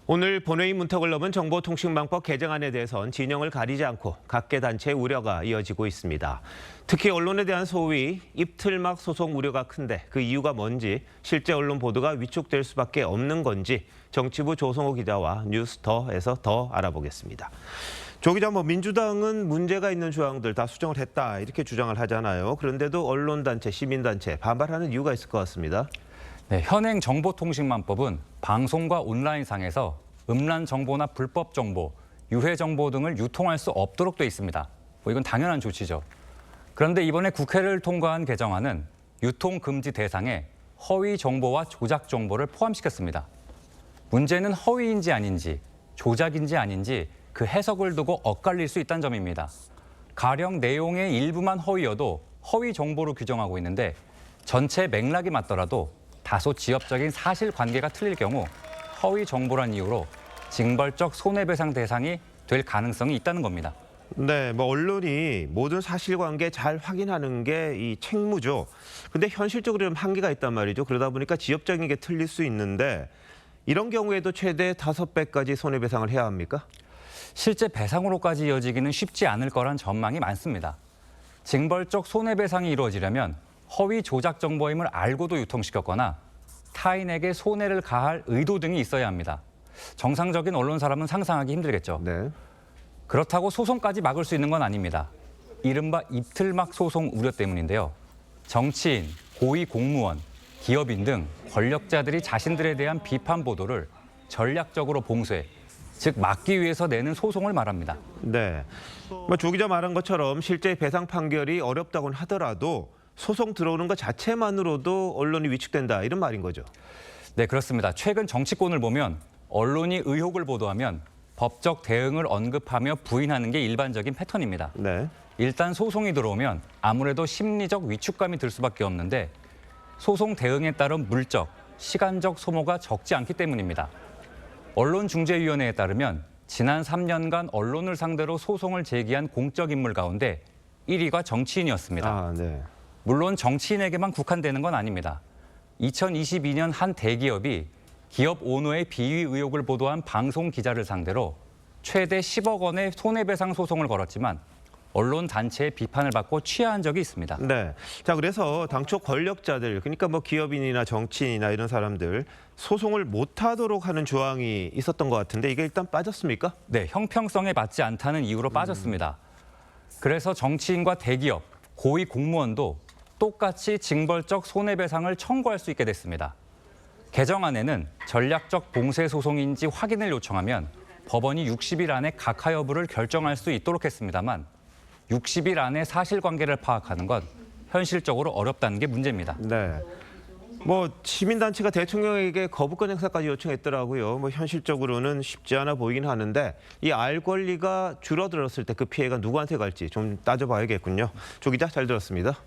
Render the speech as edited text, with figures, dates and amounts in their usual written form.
오늘 본회의 문턱을 넘은 정보통신망법 개정안에 대해선 진영을 가리지 않고 각계 단체의 우려가 이어지고 있습니다. 특히 언론에 대한 소위 입틀막 소송 우려가 큰데 그 이유가 뭔지, 실제 언론 보도가 위축될 수밖에 없는 건지 정치부 조성호 기자와 뉴스더에서 더 알아보겠습니다. 조 기자, 민주당은 문제가 있는 조항들 다 수정을 했다 이렇게 주장을 하잖아요. 그런데도 언론단체, 시민단체 반발하는 이유가 있을 것 같습니다. 네, 현행 정보통신망법은 방송과 온라인상에서 음란 정보나 불법 정보, 유해 정보 등을 유통할 수 없도록 돼 있습니다. 이건 당연한 조치죠. 그런데 이번에 국회를 통과한 개정안은 유통 금지 대상에 허위 정보와 조작 정보를 포함시켰습니다. 문제는 허위인지 아닌지, 조작인지 아닌지 그 해석을 두고 엇갈릴 수 있다는 점입니다. 가령 내용의 일부만 허위여도 허위 정보로 규정하고 있는데 전체 맥락이 맞더라도 다소 지엽적인 사실관계가 틀릴 경우 허위 정보란 이유로 징벌적 손해배상 대상이 될 가능성이 있다는 겁니다. 네, 언론이 모든 사실관계 잘 확인하는 게 이 책무죠. 근데 현실적으로 좀 한계가 있단 말이죠. 그러다 보니까 지엽적인 게 틀릴 수 있는데 이런 경우에도 최대 5배까지 손해배상을 해야 합니까? 실제 배상으로까지 이어지기는 쉽지 않을 거란 전망이 많습니다. 징벌적 손해배상이 이루어지려면 허위 조작 정보임을 알고도 유통시켰거나 타인에게 손해를 가할 의도 등이 있어야 합니다. 정상적인 언론사람은 상상하기 힘들겠죠. 네. 그렇다고 소송까지 막을 수 있는 건 아닙니다. 이른바 입틀막 소송 우려 때문인데요. 정치인, 고위 공무원, 기업인 등 권력자들이 자신들에 대한 비판 보도를 전략적으로 봉쇄, 즉 막기 위해서 내는 소송을 말합니다. 네, 조 기자 말한 것처럼 실제 배상 판결이 어렵다고는 하더라도 소송 들어오는 것 자체만으로도 언론이 위축된다 이런 말인 거죠. 네, 그렇습니다. 최근 정치권을 보면 언론이 의혹을 보도하면 법적 대응을 언급하며 부인하는 게 일반적인 패턴입니다. 네. 일단 소송이 들어오면 아무래도 심리적 위축감이 들 수밖에 없는데 소송 대응에 따른 물적, 시간적 소모가 적지 않기 때문입니다. 언론중재위원회에 따르면 지난 3년간 언론을 상대로 소송을 제기한 공적 인물 가운데 1위가 정치인이었습니다. 네. 물론 정치인에게만 국한되는 건 아닙니다. 2022년 한 대기업이 기업 오너의 비위 의혹을 보도한 방송 기자를 상대로 최대 10억 원의 손해배상 소송을 걸었지만 언론 단체의 비판을 받고 취하한 적이 있습니다. 네. 자, 그래서 당초 권력자들, 그러니까 기업인이나 정치인이나 이런 사람들 소송을 못하도록 하는 조항이 있었던 것 같은데 이게 일단 빠졌습니까? 네, 형평성에 맞지 않다는 이유로 빠졌습니다. 그래서 정치인과 대기업, 고위 공무원도 똑같이 징벌적 손해배상을 청구할 수 있게 됐습니다. 개정안에는 전략적 봉쇄 소송인지 확인을 요청하면 법원이 60일 안에 각하 여부를 결정할 수 있도록 했습니다만 60일 안에 사실관계를 파악하는 건 현실적으로 어렵다는 게 문제입니다. 네. 시민단체가 대통령에게 거부권 행사까지 요청했더라고요. 현실적으로는 쉽지 않아 보이긴 하는데 이 알 권리가 줄어들었을 때 그 피해가 누구한테 갈지 좀 따져봐야겠군요. 조 기자, 잘 들었습니다.